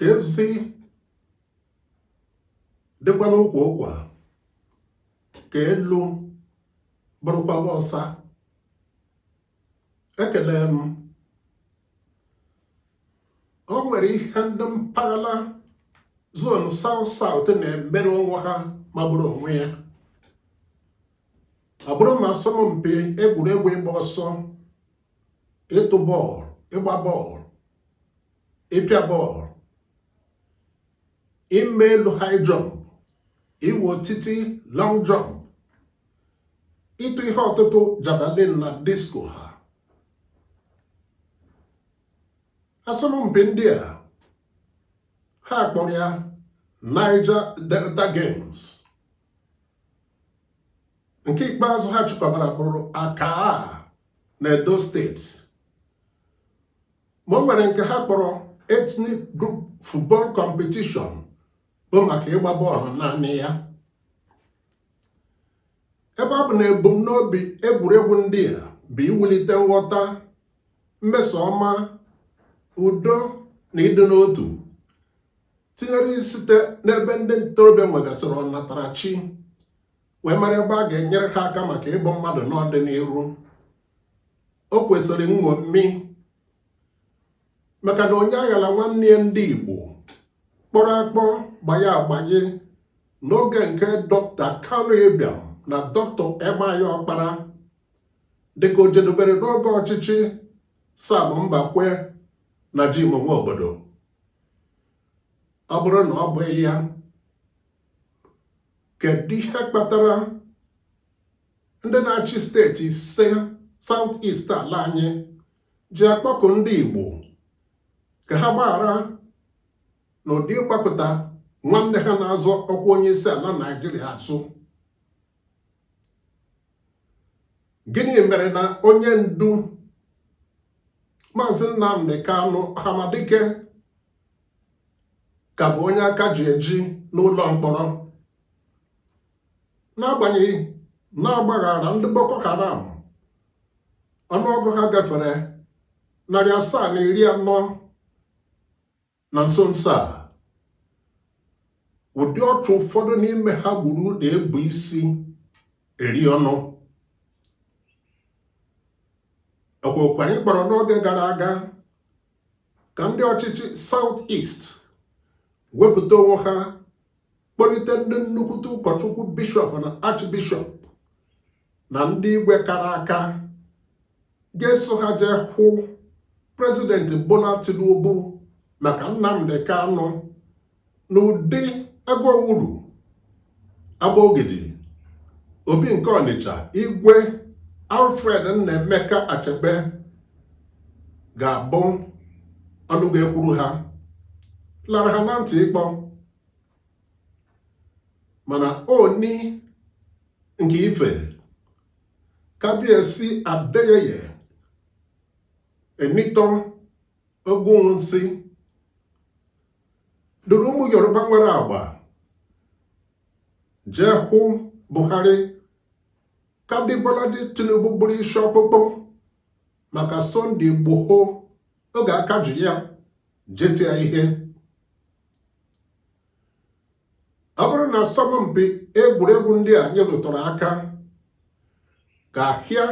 ka ezi dịkwa n'ụkwa ụkwa ka elu bụrụkwa ọsa. Ekele m. O nwere ihe ndị mpaghara zonu South South na-emere onwe ha magburu onwe ya. Ọ bụrụ ma asọmpi egwuregwu ịgba ọsọ, ịtụ bọọlụ, ịgba bọọlụ, ịpịa bọọlụ, ime elu high jump, iwe otiti long jump, ịtụ ihe ọtụtụ javelin na disco ha. Asọmpi ndị a ha kpọrọ ya Niger Delta Games. Nke ikpeazụ ha chịkọbara bụrụ Accra na Edo steeti. Ma o nwere nke ha kpọrọ Ethnic Group Football Competition, bụ maka ịgba bọọlụ naanị ya. Ebe ọ bụ na ebumnobi egwuregwu ndị a bụ iwulite nghọta, mmeso ọma, udo na ịdị n'otu, tinyere site n'ebe ndị ntorobịa nwegasịrị ọnatarachi, wee mara ebe a ga-enyere ha aka maka ịbụ mmadụ n'ọdịnihu. O kwesịrị nṅomi, maka na onye aghala nwanne ya ndị Igbo kpọrọ akpọ gbanye agbanye n'oge nke Dr. Kanu Ibiam na Dr. Emeaghi Ọkpara, dịka o jedobere n'oge ọchịchị Sam Mbakwe na Jim Nwobodo. Ọ bụrụ na ọ bụghị ya, kedu ihe kpatara ndị na-achị steeti ise South East ala anyị ji akpọku ndị Igbo ka ha gbaghara n'ụdị ịgbakọta nwanne ha na-azọ ọkwa onye isi ala Naịjirịa asụ? Gịnị mere na onye ndu Maazị Nnamdi Kanu Hamadike ka bụ onye aka ji eji n'ụlọ mkpọrọ, n'agbanyeghị na-agbaghara ndị Boko Haram ọnụọgụ ha gafere 740 na nso nso a? Ụdị ọchụ ụfọdụ n'ime ha gburu na-ebu isi eri ọnụ. Ọkwokwu anyị kpọrọ n'oge gara aga ka ndị ọchịchị South East wepụta onwe ha, kpọlite ndị nnukwute ụkọchukwu bishọp na archbishọp na ndị igwe kara aka ga-eso ha jee hụ prezidenti Bola Tinubu maka Nnamdi Kanu n'ụdị ego owuru Agbaogidi, Obi nke Ọnịcha, Igwe Alfred Nnaemeka Achebe ga-abụ ọnụ ga-ekwuru ha, lara ha na ntị ịkpọ. Mana Oni nke Ife, Kabiyesi Adeyeye Enito Ogunwusi duru ụmụ Yoruba nwere agba jee hụ Buhari ka dị Bolaji Tinubu bụrụ isi ọkpụkpụ maka Sunday Igboho oge aka ji ya jetia ihe. Ọ bụrụ na asọmpi egwuregwu ndị a anyị rụtụrụ aka ga-ahịa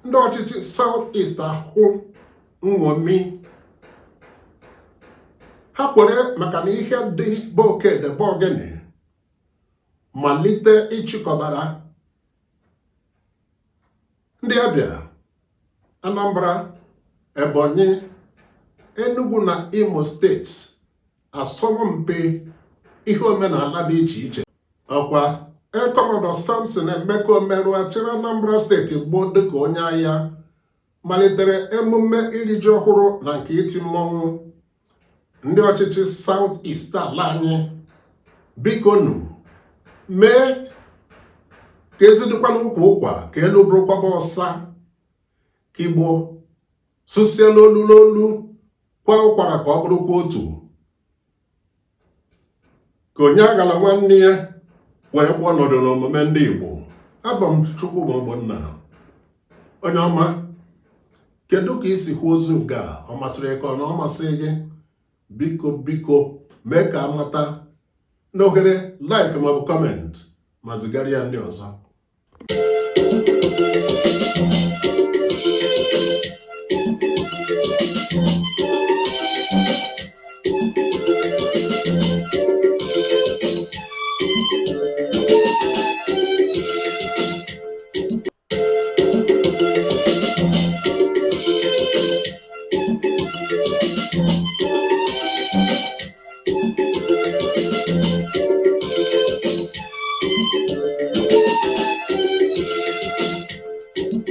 ndị ọchịchị South East ahụ nṅomi, ha kwere maka na ihe dị bụ okede bụ ogene malite ịchịkọbara ndị Abịa, Anambra, Ebonyi, Enugu na Imo steeti asọmpi ihe omenala dị iche iche. Ọkwa Kọmọdọ Samson Emeka Omerua chịrị Anambra steeti gboo dịka onye agha malitere emume iri ji ọhụrụ na nke iti mmọnwụ. Ndị ọchịchị South East ala anyị, biko nu mee ka ezidịkwa n'ụkwa ụkwa ka elu bụrụkwaba ọsa, ka Igbo sụsie n'olu n'olu kwa ụkwara ka ọ bụrụkwa otu, ka onye aghala nwanne ya were kwa ọnọdụ n'omume ndị Igbo. Abụ m Chukwuma Ogbonna. Onye ọma, kedu ka isi hụ ozu nke a? Ọ masịrị ka ọ na ọ masị gị? biko mee ka amata n'ohere like maọbụ comment ma zigara ya ndị ọzọ.